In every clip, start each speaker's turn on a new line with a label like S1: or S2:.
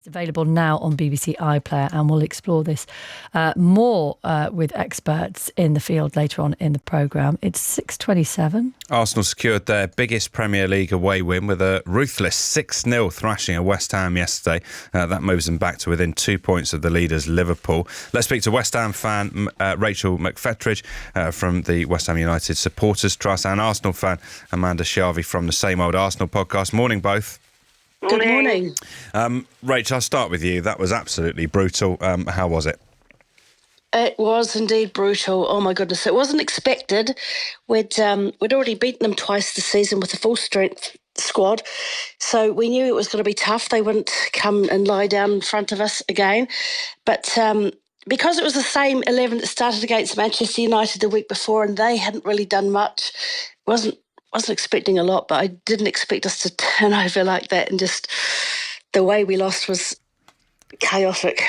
S1: It's available now on BBC iPlayer, and we'll explore this more with experts in the field later on in the programme. It's 6:27.
S2: Arsenal secured their biggest Premier League away win with a ruthless 6-0 thrashing of West Ham yesterday. That moves them back to within 2 points of the leaders, Liverpool. Let's speak to West Ham fan Rachel McFettridge from the West Ham United Supporters Trust, and Arsenal fan Amanda Sharvey from the Same Old Arsenal podcast. Morning, both.
S3: Good morning.
S2: Rach, I'll start with you. That was absolutely brutal. How was it?
S3: It was indeed brutal. Oh my goodness, it wasn't expected. We'd already beaten them twice this season with a full strength squad, so we knew it was going to be tough. They wouldn't come and lie down in front of us again, but because it was the same 11 that started against Manchester United the week before, and they hadn't really done much, wasn't expecting a lot, but I didn't expect us to turn over like that, and just the way we lost was chaotic.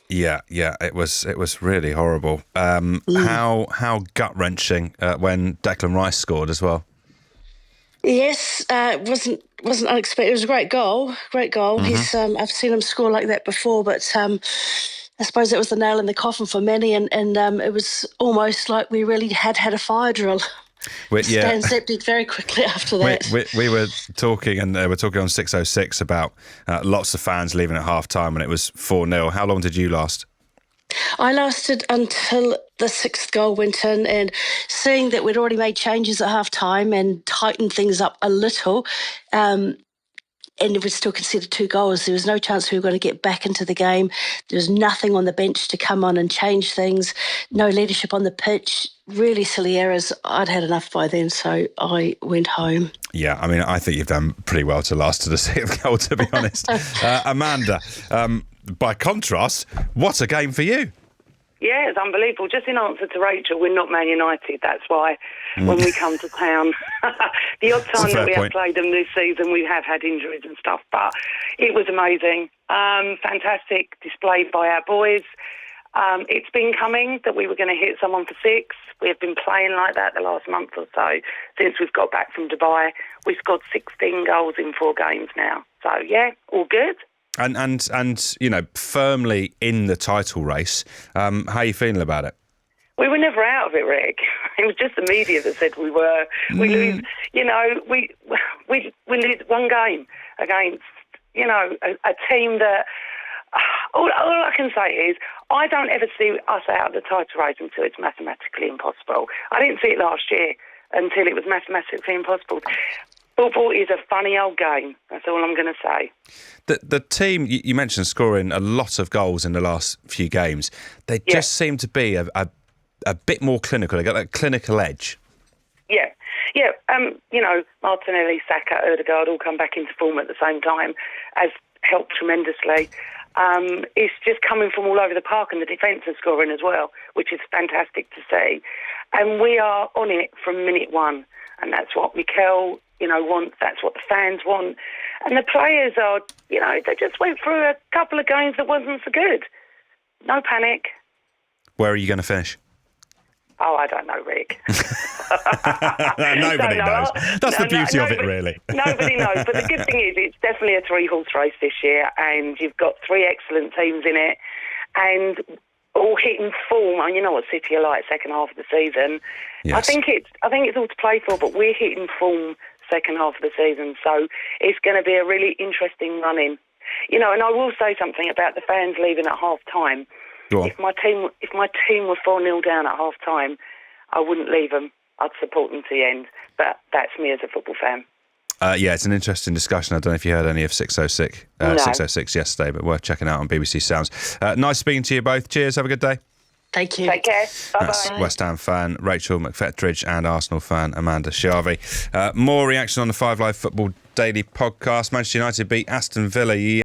S2: Yeah, it was really horrible. How gut-wrenching when Declan Rice scored as well.
S3: Yes, it wasn't unexpected. It was a great goal.
S2: Mm-hmm.
S3: He's I've seen him score like that before, but I suppose it was the nail in the coffin for many, and it was almost like we really had a fire drill. Stands emptied very quickly after that.
S2: We were talking, and we're talking on 606 about lots of fans leaving at half-time when it was 4-0. How long did you last?
S3: I lasted until the sixth goal went in, and seeing that we'd already made changes at half-time and tightened things up a little, and we still conceded 2 goals. There was no chance we were going to get back into the game. There was nothing on the bench to come on and change things. No leadership on the pitch. Really silly errors. I'd had enough by then, so I went home.
S2: Yeah, I mean, I think you've done pretty well to last to the 6th goal, to be honest. Amanda, by contrast, what a game for you.
S4: Yeah, it's unbelievable. Just in answer to Rachel, we're not Man United. That's why when we come to town, the odd time that we have played them this season, we have had injuries and stuff. But it was amazing. Fantastic display by our boys. It's been coming that we were going to hit someone for 6. We have been playing like that the last month or so since we've got back from Dubai. We've scored 16 goals in 4 games now. So, yeah, all good.
S2: And you know, firmly in the title race. How are you feeling about it?
S4: We were never out of it, Rick. It was just the media that said we were. We lose, you know, we lose 1 game against, you know, a team that. All I can say is I don't ever see us out of the title race until it's mathematically impossible. I didn't see it last year until it was mathematically impossible. Football is a funny old game. That's all I'm going to say.
S2: The team, you mentioned scoring a lot of goals in the last few games. They just seem to be a bit more clinical. They got that clinical edge. Yeah.
S4: You know, Martinelli, Saka, Ødegaard all come back into form at the same time has helped tremendously. It's just coming from all over the park, and the defence is scoring as well, which is fantastic to see. And we are on it from minute 1, and that's what Mikel, you know, wants. That's what the fans want. And the players are, you know, they just went through a couple of games that wasn't so good. No panic.
S2: Where are you going to finish?
S4: Oh, I don't know, Rick.
S2: Nobody knows. That's the beauty of it, really.
S4: Nobody knows. But the good thing is it's definitely a 3-horse race this year, and you've got 3 excellent teams in it, and all hitting form. And you know what City are like second half of the season. Yes. I think it's all to play for, but we're hitting form second half of the season, so it's going to be a really interesting run-in. You know, and I will say something about the fans leaving at half-time. If my team were 4-0 down at half-time, I wouldn't leave them. I'd support them to the end. But that's me as a football fan.
S2: Yeah, it's an interesting discussion. I don't know if you heard any of 606 yesterday, but worth checking out on BBC Sounds. Nice speaking to you both. Cheers. Have a good day.
S3: Thank you.
S4: Take care. Bye-bye.
S2: That's West Ham fan Rachel McFettridge and Arsenal fan Amanda Sharvey. More reaction on the 5 Live Football Daily podcast. Manchester United beat Aston Villa.